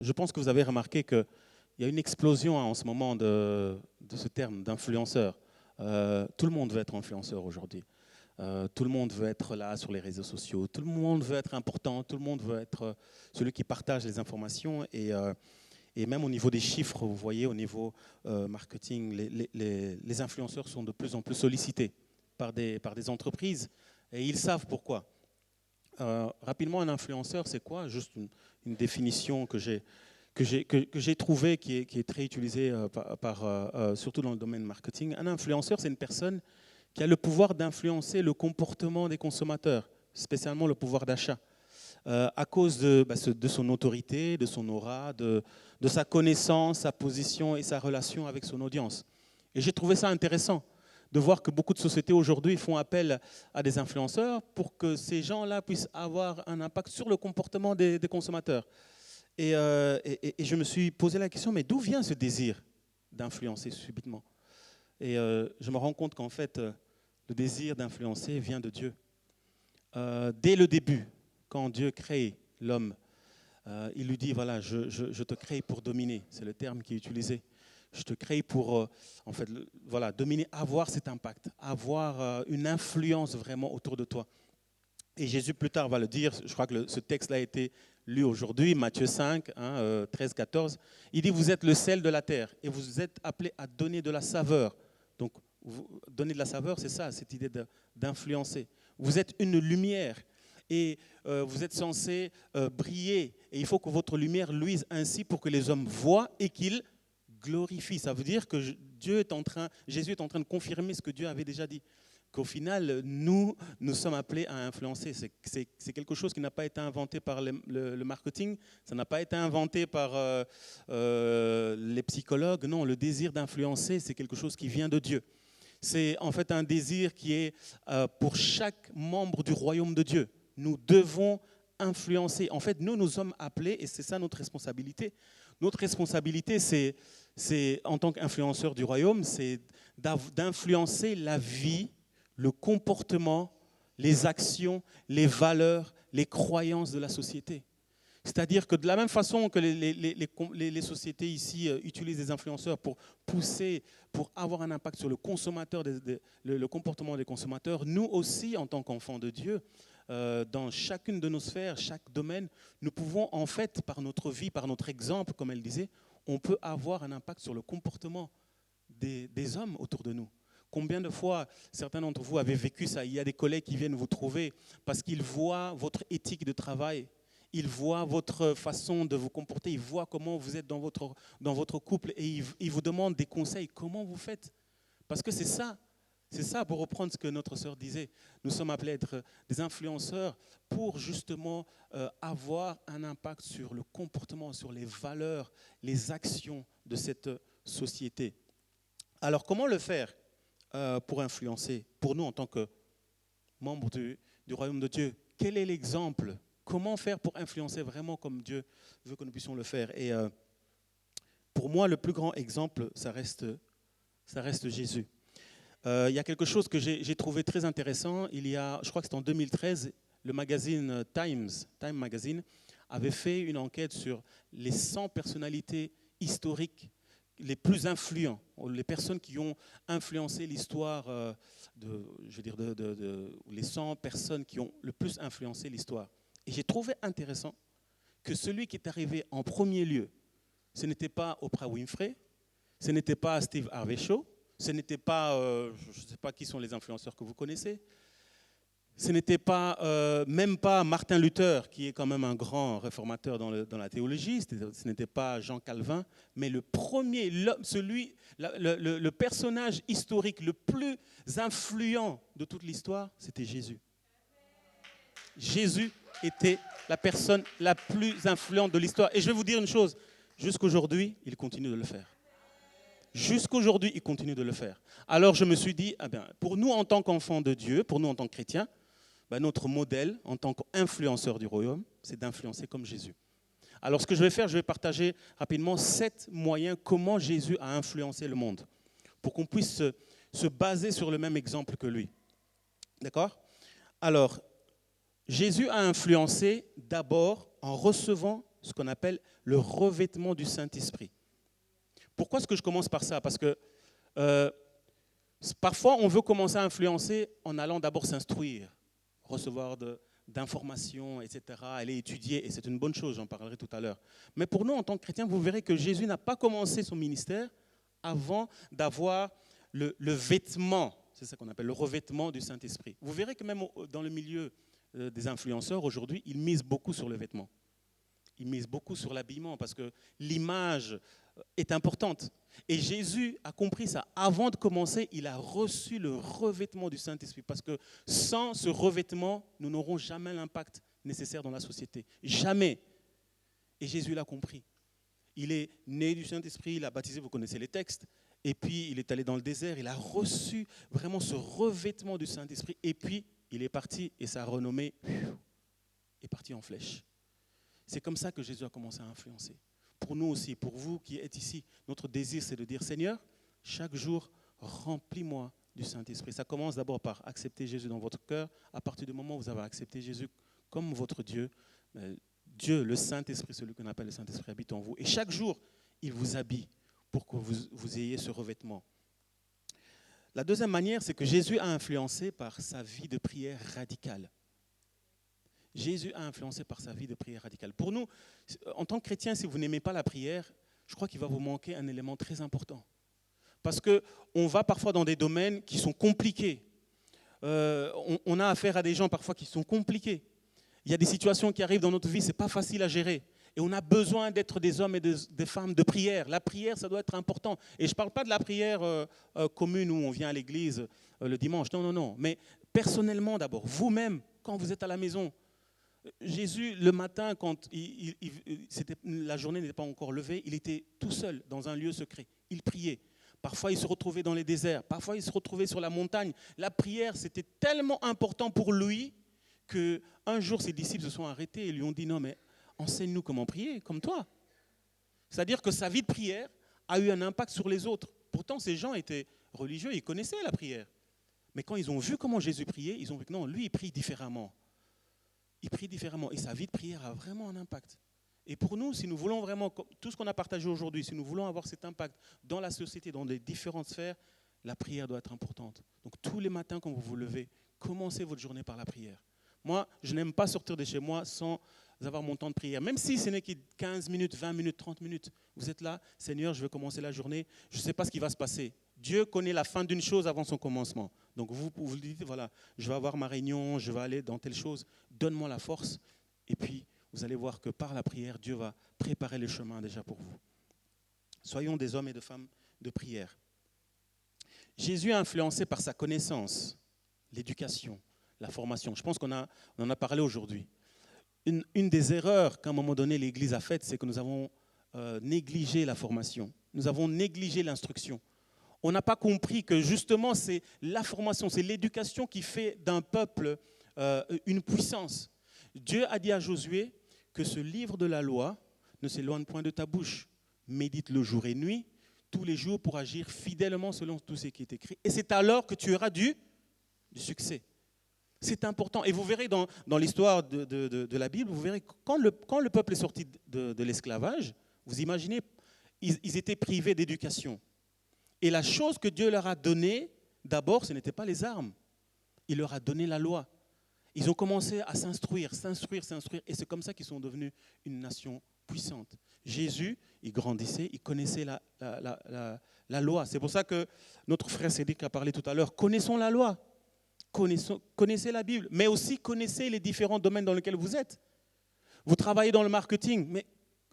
Je pense que vous avez remarqué qu'il y a une explosion en ce moment de ce terme d'influenceur. Tout le monde veut être influenceur aujourd'hui. Tout le monde veut être là sur les réseaux sociaux. Tout le monde veut être important. Tout le monde veut être celui qui partage les informations. Et même au niveau des chiffres, vous voyez, au niveau marketing, les influenceurs sont de plus en plus sollicités par des entreprises. Et ils savent pourquoi. Rapidement, un influenceur, c'est quoi? Juste une définition que j'ai trouvée, qui est très utilisée surtout dans le domaine marketing. Un influenceur, c'est une personne qui a le pouvoir d'influencer le comportement des consommateurs, spécialement le pouvoir d'achat, à cause de son autorité, de son aura, de sa connaissance, sa position et sa relation avec son audience. Et j'ai trouvé ça intéressant de voir que beaucoup de sociétés aujourd'hui font appel à des influenceurs pour que ces gens-là puissent avoir un impact sur le comportement des consommateurs. Et je me suis posé la question, mais d'où vient ce désir d'influencer subitement? Et je me rends compte qu'en fait, le désir d'influencer vient de Dieu. Dès le début, quand Dieu crée l'homme, il lui dit, voilà, je te crée pour dominer. C'est le terme qui est utilisé. Je te crée pour, voilà, dominer, avoir cet impact, avoir une influence vraiment autour de toi. Et Jésus, plus tard, va le dire, je crois que ce texte-là a été lu aujourd'hui, Matthieu 5, 13, 14. Il dit, vous êtes le sel de la terre et vous êtes appelés à donner de la saveur. Donc, donner de la saveur, c'est ça, cette idée d'influencer. Vous êtes une lumière et vous êtes censés briller. Et il faut que votre lumière luise ainsi pour que les hommes voient et qu'ils glorifient. Ça veut dire que Jésus est en train de confirmer ce que Dieu avait déjà dit. Qu'au final, nous sommes appelés à influencer. C'est quelque chose qui n'a pas été inventé par le marketing, ça n'a pas été inventé par les psychologues. Non, le désir d'influencer, c'est quelque chose qui vient de Dieu. C'est en fait un désir qui est pour chaque membre du royaume de Dieu. Nous devons influencer. En fait, nous sommes appelés, et c'est ça notre responsabilité. Notre responsabilité, c'est en tant qu'influenceur du royaume, c'est d'influencer la vie, le comportement, les actions, les valeurs, les croyances de la société. C'est-à-dire que de la même façon que les sociétés ici utilisent des influenceurs pour pousser, pour avoir un impact sur le consommateur, le comportement des consommateurs, nous aussi, en tant qu'enfants de Dieu, dans chacune de nos sphères, chaque domaine, nous pouvons en fait, par notre vie, par notre exemple, comme elle disait, on peut avoir un impact sur le comportement des hommes autour de nous. Combien de fois certains d'entre vous avez vécu ça? Il y a des collègues qui viennent vous trouver parce qu'ils voient votre éthique de travail, ils voient votre façon de vous comporter, ils voient comment vous êtes dans votre couple et ils vous demandent des conseils. Comment vous faites? Parce que c'est ça, pour reprendre ce que notre sœur disait. Nous sommes appelés à être des influenceurs pour justement avoir un impact sur le comportement, sur les valeurs, les actions de cette société. Alors, comment le faire pour influencer, pour nous en tant que membres du royaume de Dieu? Quel est l'exemple? Comment faire pour influencer vraiment comme Dieu veut que nous puissions le faire? Et pour moi, le plus grand exemple, ça reste Jésus. Il y a quelque chose que j'ai trouvé très intéressant. Je crois que c'était en 2013, le magazine Time Magazine, avait fait une enquête sur les 100 personnalités historiques les plus influents, les personnes qui ont influencé l'histoire, les 100 personnes qui ont le plus influencé l'histoire. Et j'ai trouvé intéressant que celui qui est arrivé en premier lieu, ce n'était pas Oprah Winfrey, ce n'était pas Steve Harvey Show, ce n'était pas, je ne sais pas qui sont les influenceurs que vous connaissez, ce n'était pas, même pas Martin Luther, qui est quand même un grand réformateur dans la théologie, ce n'était pas Jean Calvin, mais le premier, le personnage historique le plus influent de toute l'histoire, c'était Jésus. Jésus était la personne la plus influente de l'histoire. Et je vais vous dire une chose, jusqu'aujourd'hui, il continue de le faire. Jusqu'aujourd'hui, il continue de le faire. Alors je me suis dit, pour nous en tant qu'enfants de Dieu, pour nous en tant que chrétiens, notre modèle en tant qu'influenceur du royaume, c'est d'influencer comme Jésus. Alors ce que je vais faire, je vais partager rapidement 7 moyens comment Jésus a influencé le monde, pour qu'on puisse se baser sur le même exemple que lui. D'accord? Alors, Jésus a influencé d'abord en recevant ce qu'on appelle le revêtement du Saint-Esprit. Pourquoi est-ce que je commence par ça? Parce que parfois, on veut commencer à influencer en allant d'abord s'instruire, recevoir d'informations, etc., aller étudier, et c'est une bonne chose, j'en parlerai tout à l'heure. Mais pour nous, en tant que chrétiens, vous verrez que Jésus n'a pas commencé son ministère avant d'avoir le vêtement, c'est ça qu'on appelle le revêtement du Saint-Esprit. Vous verrez que même dans le milieu des influenceurs, aujourd'hui, ils misent beaucoup sur le vêtement. Ils misent beaucoup sur l'habillement parce que l'image est importante. Et Jésus a compris ça. Avant de commencer, il a reçu le revêtement du Saint-Esprit parce que sans ce revêtement, nous n'aurons jamais l'impact nécessaire dans la société. Jamais. Et Jésus l'a compris. Il est né du Saint-Esprit, il a baptisé, vous connaissez les textes, et puis il est allé dans le désert, il a reçu vraiment ce revêtement du Saint-Esprit, et puis il est parti et sa renommée est partie en flèche. C'est comme ça que Jésus a commencé à influencer. Pour nous aussi, pour vous qui êtes ici, notre désir, c'est de dire, Seigneur, chaque jour, remplis-moi du Saint-Esprit. Ça commence d'abord par accepter Jésus dans votre cœur. À partir du moment où vous avez accepté Jésus comme votre Dieu, Dieu, le Saint-Esprit, celui qu'on appelle le Saint-Esprit, habite en vous. Et chaque jour, il vous habille pour que vous ayez ce revêtement. La deuxième manière, c'est que Jésus a influencé par sa vie de prière radicale. Jésus a influencé par sa vie de prière radicale. Pour nous, en tant que chrétiens, si vous n'aimez pas la prière, je crois qu'il va vous manquer un élément très important. Parce qu'on va parfois dans des domaines qui sont compliqués. On a affaire à des gens parfois qui sont compliqués. Il y a des situations qui arrivent dans notre vie, ce n'est pas facile à gérer. Et on a besoin d'être des hommes et des femmes de prière. La prière, ça doit être important. Et je ne parle pas de la prière commune où on vient à l'église le dimanche. Non, non, non. Mais personnellement d'abord, vous-même, quand vous êtes à la maison, Jésus, le matin, quand la journée n'était pas encore levée, il était tout seul dans un lieu secret. Il priait. Parfois, il se retrouvait dans les déserts. Parfois, il se retrouvait sur la montagne. La prière, c'était tellement important pour lui qu'un jour, ses disciples se sont arrêtés et lui ont dit « Non, mais enseigne-nous comment prier, comme toi. » C'est-à-dire que sa vie de prière a eu un impact sur les autres. Pourtant, ces gens étaient religieux, ils connaissaient la prière. Mais quand ils ont vu comment Jésus priait, ils ont vu que non, lui, il prie différemment. Il prie différemment et sa vie de prière a vraiment un impact. Et pour nous, si nous voulons vraiment, tout ce qu'on a partagé aujourd'hui, si nous voulons avoir cet impact dans la société, dans les différentes sphères, la prière doit être importante. Donc tous les matins quand vous vous levez, commencez votre journée par la prière. Moi, je n'aime pas sortir de chez moi sans avoir mon temps de prière. Même si ce n'est que 15 minutes, 20 minutes, 30 minutes. Vous êtes là, Seigneur, je veux commencer la journée, je ne sais pas ce qui va se passer. Dieu connaît la fin d'une chose avant son commencement. Donc vous dites, voilà, je vais avoir ma réunion, je vais aller dans telle chose, donne-moi la force. Et puis, vous allez voir que par la prière, Dieu va préparer le chemin déjà pour vous. Soyons des hommes et des femmes de prière. Jésus a influencé par sa connaissance, l'éducation, la formation. Je pense qu'on en a parlé aujourd'hui. Une des erreurs qu'à un moment donné l'Église a faites, c'est que nous avons négligé la formation. Nous avons négligé l'instruction. On n'a pas compris que justement c'est la formation, c'est l'éducation qui fait d'un peuple une puissance. Dieu a dit à Josué que ce livre de la loi ne s'éloigne point de ta bouche. Médite-le jour et nuit, tous les jours pour agir fidèlement selon tout ce qui est écrit. Et c'est alors que tu auras du succès. C'est important. Et vous verrez dans l'histoire de la Bible, vous verrez que quand le peuple est sorti de l'esclavage, vous imaginez, ils étaient privés d'éducation. Et la chose que Dieu leur a donnée, d'abord, ce n'était pas les armes. Il leur a donné la loi. Ils ont commencé à s'instruire. Et c'est comme ça qu'ils sont devenus une nation puissante. Jésus, il grandissait, il connaissait la loi. C'est pour ça que notre frère Cédric a parlé tout à l'heure. Connaissons la loi. Connaissez la Bible, mais aussi connaissez les différents domaines dans lesquels vous êtes. Vous travaillez dans le marketing, mais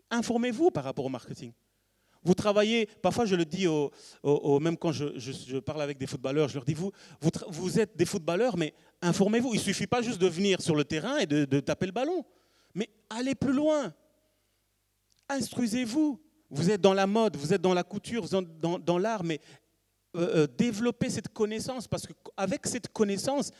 informez-vous par rapport au marketing. Vous travaillez, parfois je le dis, même quand je parle avec des footballeurs, je leur dis, vous êtes des footballeurs, mais informez-vous. Il ne suffit pas juste de venir sur le terrain et de taper le ballon, mais allez plus loin. Instruisez-vous. Vous êtes dans la mode, vous êtes dans la couture, vous êtes dans l'art, mais développer cette connaissance, parce qu'avec cette connaissance,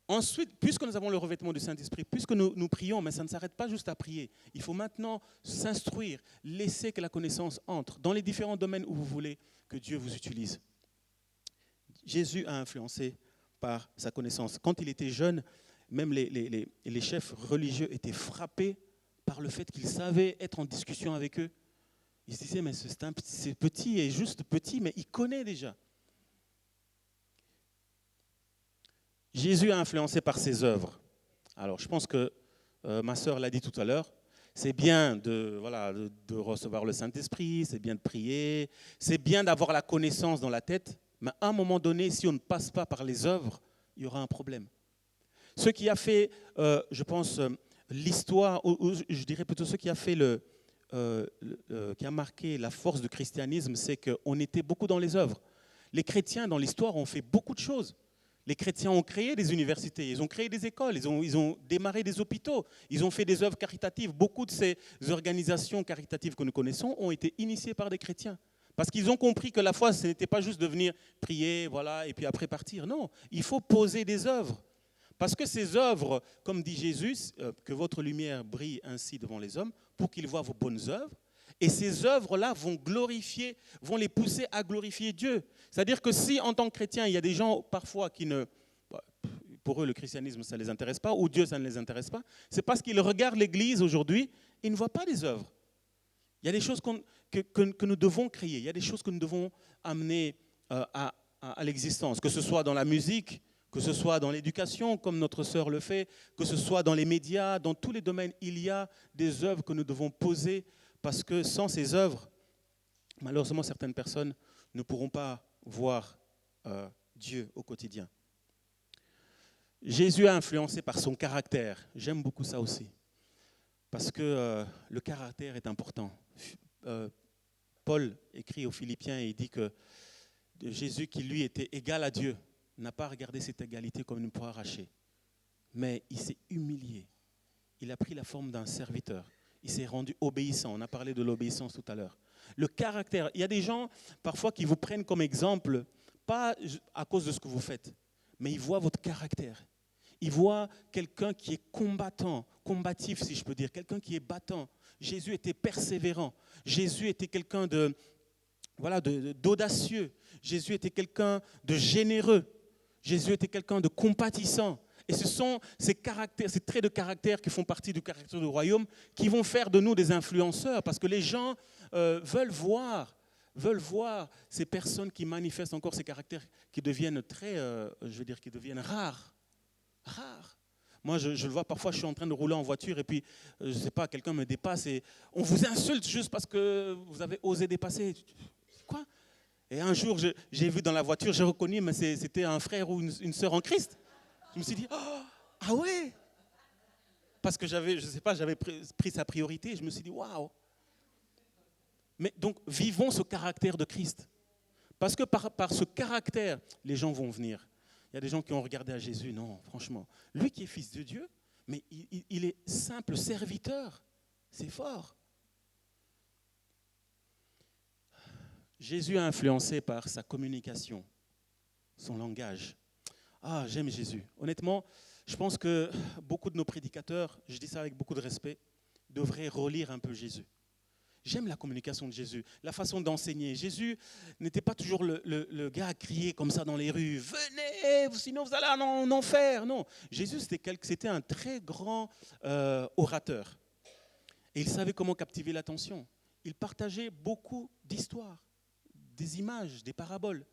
ensuite, puisque nous avons le revêtement du Saint-Esprit, puisque nous prions, mais ça ne s'arrête pas juste à prier, il faut maintenant s'instruire, laisser que la connaissance entre dans les différents domaines où vous voulez que Dieu vous utilise. Jésus a influencé par sa connaissance. Quand il était jeune, même les chefs religieux étaient frappés par le fait qu'il savait être en discussion avec eux. Il se disait, mais c'est petit et juste petit, mais il connaît déjà. Jésus a influencé par ses œuvres. Alors, je pense que ma sœur l'a dit tout à l'heure, c'est bien de recevoir le Saint-Esprit, c'est bien de prier, c'est bien d'avoir la connaissance dans la tête, mais à un moment donné, si on ne passe pas par les œuvres, il y aura un problème. Ce qui a fait, je pense, l'histoire, ou je dirais plutôt ce qui a fait qui a marqué la force du christianisme, c'est qu'on était beaucoup dans les œuvres. Les chrétiens, dans l'histoire, ont fait beaucoup de choses. Les chrétiens ont créé des universités, ils ont créé des écoles, ils ont démarré des hôpitaux, ils ont fait des œuvres caritatives. Beaucoup de ces organisations caritatives que nous connaissons ont été initiées par des chrétiens. Parce qu'ils ont compris que la foi, ce n'était pas juste de venir prier, voilà, et puis après partir. Non, il faut poser des œuvres. Parce que ces œuvres, comme dit Jésus, que votre lumière brille ainsi devant les hommes, pour qu'ils voient vos bonnes œuvres. Et ces œuvres-là vont les pousser à glorifier Dieu. C'est-à-dire que si, en tant que chrétien, il y a des gens parfois pour eux, le christianisme, ça ne les intéresse pas, ou Dieu, ça ne les intéresse pas, c'est parce qu'ils regardent l'Église aujourd'hui, ils ne voient pas les œuvres. Il y a des choses que nous devons créer, il y a des choses que nous devons amener à l'existence, que ce soit dans la musique, que ce soit dans l'éducation, comme notre sœur le fait, que ce soit dans les médias, dans tous les domaines, il y a des œuvres que nous devons poser, parce que sans ces œuvres, malheureusement, certaines personnes ne pourront pas voir Dieu au quotidien. Jésus a influencé par son caractère. J'aime beaucoup ça aussi, parce que le caractère est important. Paul écrit aux Philippiens et il dit que Jésus, qui lui était égal à Dieu, n'a pas regardé cette égalité comme une proie arrachée, mais il s'est humilié. Il a pris la forme d'un serviteur. Il s'est rendu obéissant. On a parlé de l'obéissance tout à l'heure. Le caractère. Il y a des gens, parfois, qui vous prennent comme exemple, pas à cause de ce que vous faites, mais ils voient votre caractère. Ils voient quelqu'un qui est combatif, si je peux dire, quelqu'un qui est battant. Jésus était persévérant. Jésus était quelqu'un d'audacieux. Jésus était quelqu'un de généreux. Jésus était quelqu'un de compatissant. Et ce sont ces traits de caractère qui font partie du caractère du royaume qui vont faire de nous des influenceurs, parce que les gens veulent voir ces personnes qui manifestent encore ces caractères qui deviennent qui deviennent rares. Moi, je le vois parfois, je suis en train de rouler en voiture et puis, je ne sais pas, quelqu'un me dépasse et on vous insulte juste parce que vous avez osé dépasser. Quoi ? Et un jour, j'ai vu dans la voiture, j'ai reconnu, mais c'était un frère ou une sœur en Christ. Je me suis dit, oh, ah ouais. Parce que j'avais pris sa priorité. Je me suis dit, waouh. Mais donc, vivons ce caractère de Christ. Parce que par ce caractère, les gens vont venir. Il y a des gens qui ont regardé à Jésus. Non, franchement. Lui qui est fils de Dieu, mais il est simple serviteur. C'est fort. Jésus a influencé par sa communication, son langage. Ah, j'aime Jésus. Honnêtement, je pense que beaucoup de nos prédicateurs, je dis ça avec beaucoup de respect, devraient relire un peu Jésus. J'aime la communication de Jésus, la façon d'enseigner. Jésus n'était pas toujours le gars à crier comme ça dans les rues. « Venez, sinon vous allez en enfer !» Non, Jésus, c'était un très grand orateur. Et il savait comment captiver l'attention. Il partageait beaucoup d'histoires, des images, des paraboles.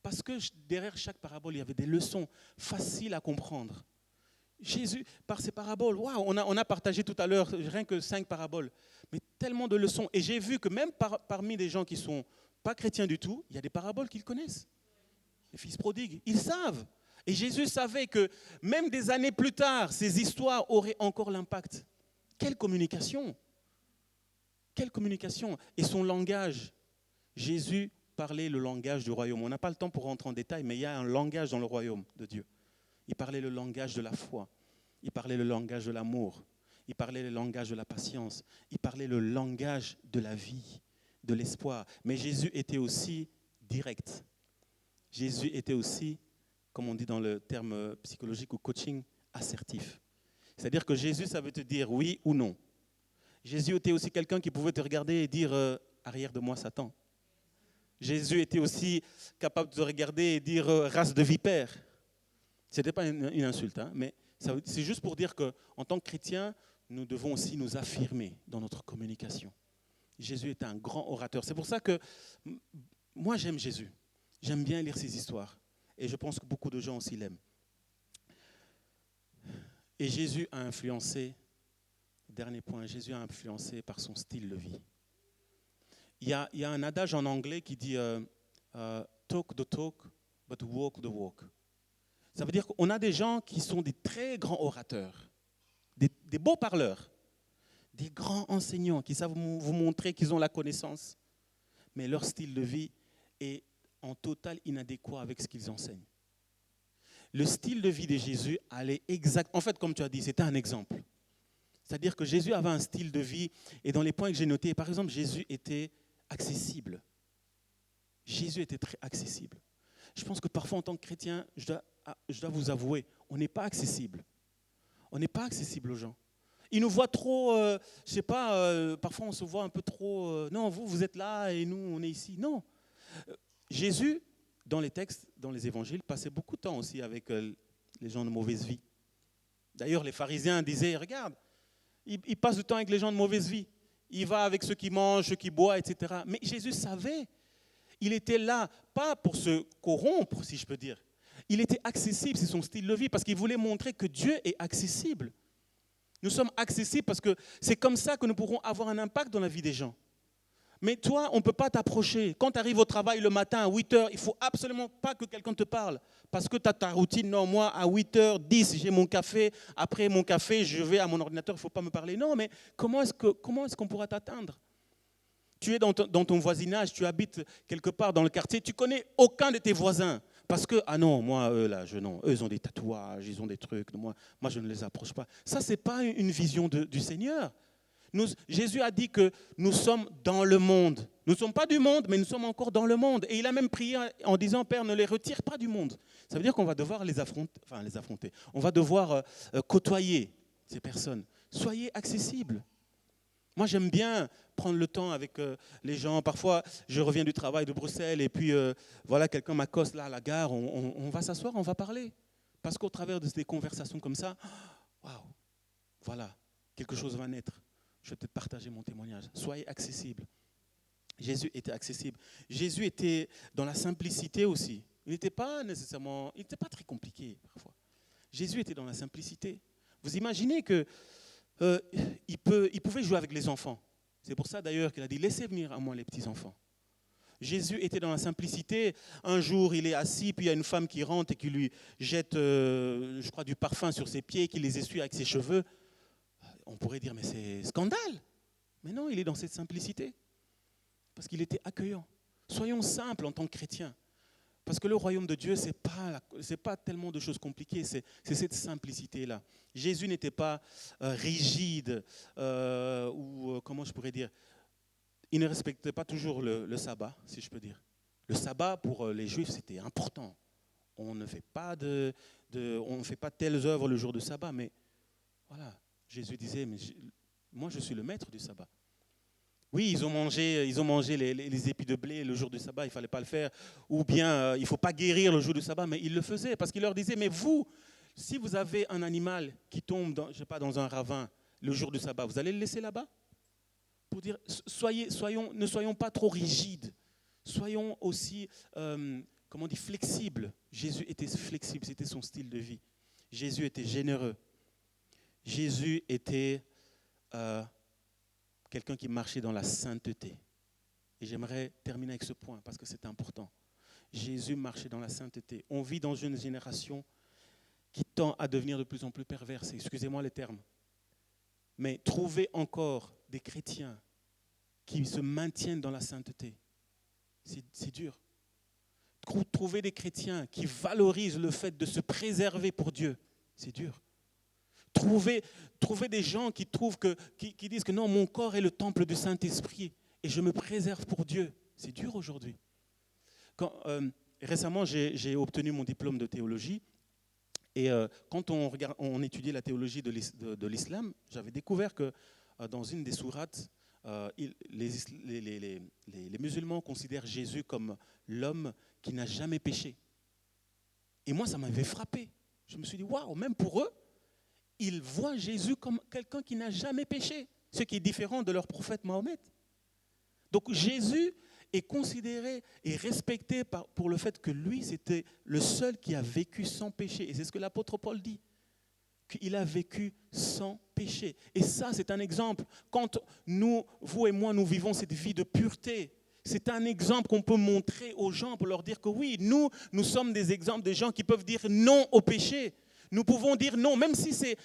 Parce que derrière chaque parabole, il y avait des leçons faciles à comprendre. Jésus, par ses paraboles, waouh, on a partagé tout à l'heure rien que 5 paraboles, mais tellement de leçons. Et j'ai vu que même parmi des gens qui ne sont pas chrétiens du tout, il y a des paraboles qu'ils connaissent. Les fils prodigues, ils savent. Et Jésus savait que même des années plus tard, ces histoires auraient encore l'impact. Quelle communication! Quelle communication! Et son langage, Jésus parlait le langage du royaume. On n'a pas le temps pour rentrer en détail, mais il y a un langage dans le royaume de Dieu. Il parlait le langage de la foi. Il parlait le langage de l'amour. Il parlait le langage de la patience. Il parlait le langage de la vie, de l'espoir. Mais Jésus était aussi direct. Jésus était aussi, comme on dit dans le terme psychologique ou coaching, assertif. C'est-à-dire que Jésus, ça veut te dire oui ou non. Jésus était aussi quelqu'un qui pouvait te regarder et dire arrière de moi, Satan. Jésus était aussi capable de te regarder et dire race de vipère. Ce n'était pas une insulte, hein, mais c'est juste pour dire qu'en tant que chrétien, nous devons aussi nous affirmer dans notre communication. Jésus est un grand orateur. C'est pour ça que moi, j'aime Jésus. J'aime bien lire ses histoires. Et je pense que beaucoup de gens aussi l'aiment. Et Jésus a influencé, dernier point, Jésus a influencé par son style de vie. Il y a un adage en anglais qui dit talk the talk, but walk the walk. Ça veut dire qu'on a des gens qui sont des très grands orateurs, des beaux parleurs, des grands enseignants qui savent vous montrer qu'ils ont la connaissance, mais leur style de vie est en total inadéquat avec ce qu'ils enseignent. Le style de vie de Jésus allait exact. En fait, comme tu as dit, c'était un exemple. C'est-à-dire que Jésus avait un style de vie, et dans les points que j'ai notés, par exemple, Jésus était accessible. Jésus était très accessible. Je pense que parfois, en tant que chrétien, je dois vous avouer, on n'est pas accessible. On n'est pas accessible aux gens. Ils nous voient trop, je ne sais pas, parfois on se voit un peu trop, non, vous êtes là et nous, on est ici. Non. Jésus, dans les textes, dans les évangiles, passait beaucoup de temps aussi avec les gens de mauvaise vie. D'ailleurs, les pharisiens disaient, regarde, il passe du temps avec les gens de mauvaise vie. Il va avec ceux qui mangent, ceux qui boivent, etc. Mais Jésus savait. Il était là, pas pour se corrompre, si je peux dire. Il était accessible, c'est son style de vie, parce qu'il voulait montrer que Dieu est accessible. Nous sommes accessibles parce que c'est comme ça que nous pourrons avoir un impact dans la vie des gens. Mais toi, on ne peut pas t'approcher. Quand tu arrives au travail le matin à 8h, il ne faut absolument pas que quelqu'un te parle. Parce que tu as ta routine. Non, moi, à 8h10, j'ai mon café. Après mon café, je vais à mon ordinateur, il ne faut pas me parler. Non, mais comment est-ce qu'on pourra t'atteindre ? Tu es dans ton voisinage, tu habites quelque part dans le quartier, tu ne connais aucun de tes voisins. Parce que, ah non, moi, eux, là, non. Eux, ils ont des tatouages, ils ont des trucs. Moi, je ne les approche pas. Ça, ce n'est pas une vision du Seigneur. Jésus a dit que nous sommes dans le monde. Nous ne sommes pas du monde, mais nous sommes encore dans le monde. Et il a même prié en disant, Père, ne les retire pas du monde. Ça veut dire qu'on va devoir les affronter. On va devoir côtoyer ces personnes. Soyez accessibles. Moi, j'aime bien prendre le temps avec les gens. Parfois, je reviens du travail de Bruxelles et puis, voilà, quelqu'un m'accoste là à la gare. On va s'asseoir, on va parler. Parce qu'au travers de ces conversations comme ça, waouh, voilà, quelque chose va naître. Je vais peut-être partager mon témoignage. Soyez accessibles. Jésus était accessible. Jésus était dans la simplicité aussi. Il n'était pas très compliqué parfois. Jésus était dans la simplicité. Vous imaginez que il pouvait jouer avec les enfants. C'est pour ça d'ailleurs qu'il a dit, laissez venir à moi les petits enfants. Jésus était dans la simplicité. Un jour, il est assis, puis il y a une femme qui rentre et qui lui jette, je crois, du parfum sur ses pieds, qui les essuie avec ses cheveux. On pourrait dire, mais c'est scandale. Mais non, il est dans cette simplicité. Parce qu'il était accueillant. Soyons simples en tant que chrétiens. Parce que le royaume de Dieu, ce n'est pas tellement de choses compliquées, c'est cette simplicité-là. Jésus n'était pas rigide, ou comment je pourrais dire, il ne respectait pas toujours le sabbat, si je peux dire. Le sabbat, pour les Juifs, c'était important. On ne fait pas telles œuvres le jour du sabbat, mais voilà. Jésus disait, mais moi je suis le maître du sabbat. Oui, ils ont mangé les épis de blé le jour du sabbat, il ne fallait pas le faire. Ou bien, il ne faut pas guérir le jour du sabbat, mais ils le faisaient. Parce qu'il leur disait, mais vous, si vous avez un animal qui tombe dans un ravin le jour du sabbat, vous allez le laisser là-bas ? Pour dire, ne soyons pas trop rigides. Soyons aussi, flexibles. Jésus était flexible, c'était son style de vie. Jésus était généreux. Jésus était quelqu'un qui marchait dans la sainteté. Et j'aimerais terminer avec ce point parce que c'est important. Jésus marchait dans la sainteté. On vit dans une génération qui tend à devenir de plus en plus perverse. Excusez-moi les termes. Mais trouver encore des chrétiens qui se maintiennent dans la sainteté, c'est dur. Trouver des chrétiens qui valorisent le fait de se préserver pour Dieu, c'est dur. Trouver des gens qui disent que non, mon corps est le temple du Saint-Esprit et je me préserve pour Dieu. C'est dur aujourd'hui. Récemment, j'ai obtenu mon diplôme de théologie et quand on étudiait la théologie de l'islam, j'avais découvert que dans une des sourates, les musulmans considèrent Jésus comme l'homme qui n'a jamais péché. Et moi, ça m'avait frappé. Je me suis dit, waouh, même pour eux, ils voient Jésus comme quelqu'un qui n'a jamais péché, ce qui est différent de leur prophète Mahomet. Donc Jésus est considéré et respecté pour le fait que lui, c'était le seul qui a vécu sans péché. Et c'est ce que l'apôtre Paul dit, qu'il a vécu sans péché. Et ça, c'est un exemple. Quand nous, vous et moi, nous vivons cette vie de pureté, c'est un exemple qu'on peut montrer aux gens pour leur dire que oui, nous sommes des exemples de gens qui peuvent dire non au péché. Nous pouvons dire non, même si c'est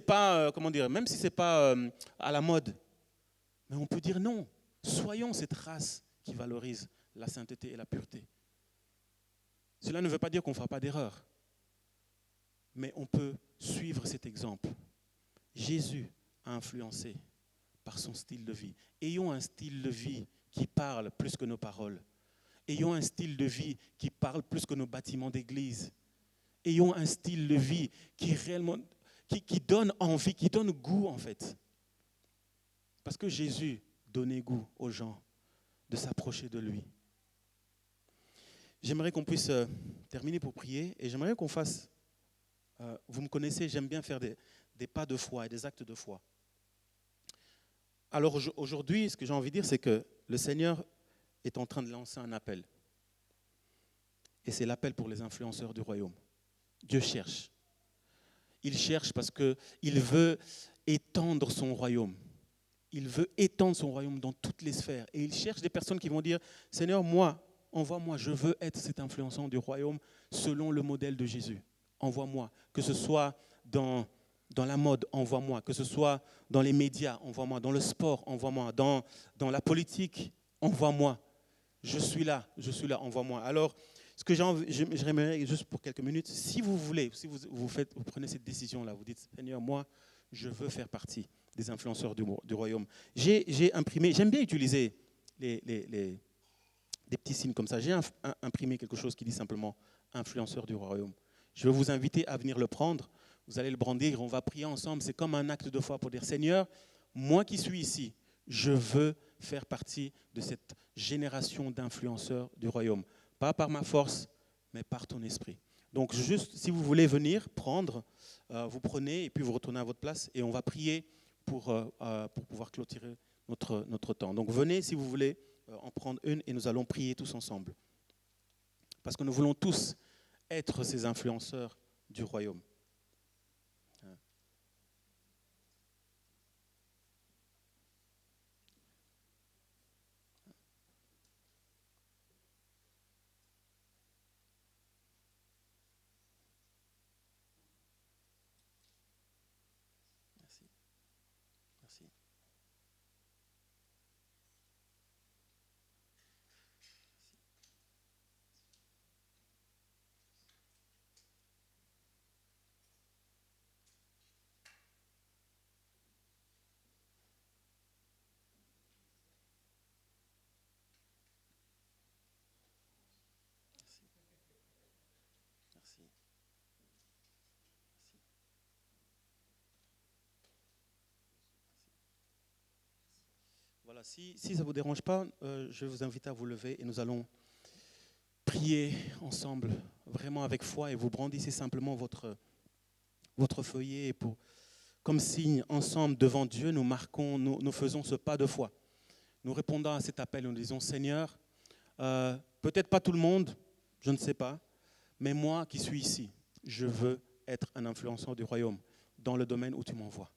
pas, même si c'est pas à la mode. Mais on peut dire non. Soyons cette race qui valorise la sainteté et la pureté. Cela ne veut pas dire qu'on ne fera pas d'erreur. Mais on peut suivre cet exemple. Jésus a influencé par son style de vie. Ayons un style de vie qui parle plus que nos paroles. Ayons un style de vie qui parle plus que nos bâtiments d'église. Ayons un style de vie qui réellement, qui donne envie, qui donne goût en fait. Parce que Jésus donnait goût aux gens de s'approcher de lui. J'aimerais qu'on puisse terminer pour prier et j'aimerais qu'on fasse, vous me connaissez, j'aime bien faire des pas de foi et des actes de foi. Alors aujourd'hui, ce que j'ai envie de dire, c'est que le Seigneur est en train de lancer un appel. Et c'est l'appel pour les influenceurs du royaume. Dieu cherche. Il cherche parce qu'il veut étendre son royaume. Il veut étendre son royaume dans toutes les sphères. Et il cherche des personnes qui vont dire, Seigneur, moi, envoie-moi, je veux être cet influenceur du royaume selon le modèle de Jésus. Envoie-moi, que ce soit dans la mode, envoie-moi, que ce soit dans les médias, envoie-moi, dans le sport, envoie-moi, dans la politique, envoie-moi. Je suis là, envoie-moi. Alors, ce que j'aimerais juste pour quelques minutes, si vous voulez, si vous prenez cette décision-là, vous dites, Seigneur, moi, je veux faire partie des influenceurs du royaume. J'ai imprimé, j'aime bien utiliser des petits signes comme ça. J'ai imprimé quelque chose qui dit simplement influenceur du royaume. Je vais vous inviter à venir le prendre. Vous allez le brandir, on va prier ensemble. C'est comme un acte de foi pour dire, Seigneur, moi qui suis ici, je veux faire partie de cette génération d'influenceurs du royaume. Pas par ma force, mais par ton esprit. Donc juste, si vous voulez venir prendre, vous prenez et puis vous retournez à votre place et on va prier pour pouvoir clôturer notre temps. Donc venez si vous voulez en prendre une et nous allons prier tous ensemble. Parce que nous voulons tous être ces influenceurs du royaume. Merci. Merci. Merci. Voilà, si ça ne vous dérange pas, je vais vous inviter à vous lever et nous allons prier ensemble, vraiment avec foi, et vous brandissez simplement votre feuillet et comme signe ensemble devant Dieu, nous marquons, nous faisons ce pas de foi. Nous répondons à cet appel, nous disons, Seigneur, peut-être pas tout le monde, je ne sais pas, mais moi qui suis ici, je veux être un influenceur du royaume dans le domaine où tu m'envoies.